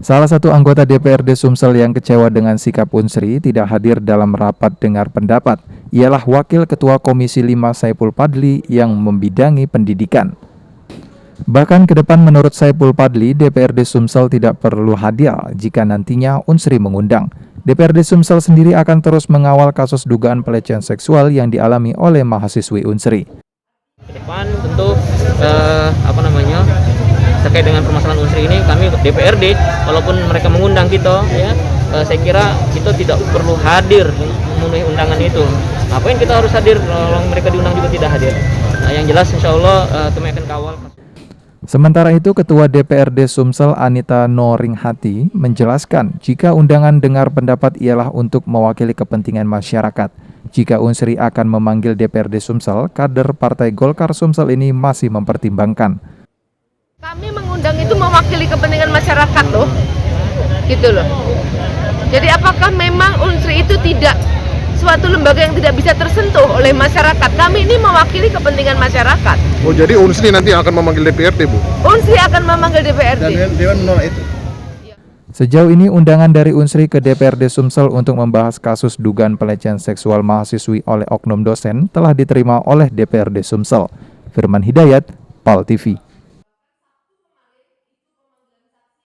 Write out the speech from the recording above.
Salah satu anggota DPRD Sumsel yang kecewa dengan sikap Unsri tidak hadir dalam rapat dengar pendapat ialah Wakil Ketua Komisi 5 Saipul Padli yang membidangi pendidikan. Bahkan ke depan menurut Saipul Padli, DPRD Sumsel tidak perlu hadir jika nantinya Unsri mengundang. DPRD Sumsel sendiri akan terus mengawal kasus dugaan pelecehan seksual yang dialami oleh mahasiswi Unsri. Ke depan tentu terkait dengan permasalahan Unsri ini, kami DPRD walaupun mereka mengundang kita ya, saya kira kita tidak perlu hadir memenuhi undangan itu. Ngapain kita harus hadir kalau mereka diundang juga tidak hadir? Nah, yang jelas insya Allah kami akan kawal. Sementara itu, Ketua DPRD Sumsel Anita Noringhati menjelaskan jika undangan dengar pendapat ialah untuk mewakili kepentingan masyarakat. Jika Unsri akan memanggil DPRD Sumsel, kader Partai Golkar Sumsel ini masih mempertimbangkan. Kami mengundang itu mewakili kepentingan masyarakat loh, gitu loh. Jadi apakah memang Unsri itu tidak suatu lembaga yang tidak bisa tersentuh oleh masyarakat? Kami ini mewakili kepentingan masyarakat. Oh, jadi Unsri nanti akan memanggil DPRD, Bu? Unsri akan memanggil DPRD. Dan Dewan menolak itu? Sejauh ini undangan dari Unsri ke DPRD Sumsel untuk membahas kasus dugaan pelecehan seksual mahasiswi oleh oknum dosen telah diterima oleh DPRD Sumsel. Firman Hidayat, PAL TV.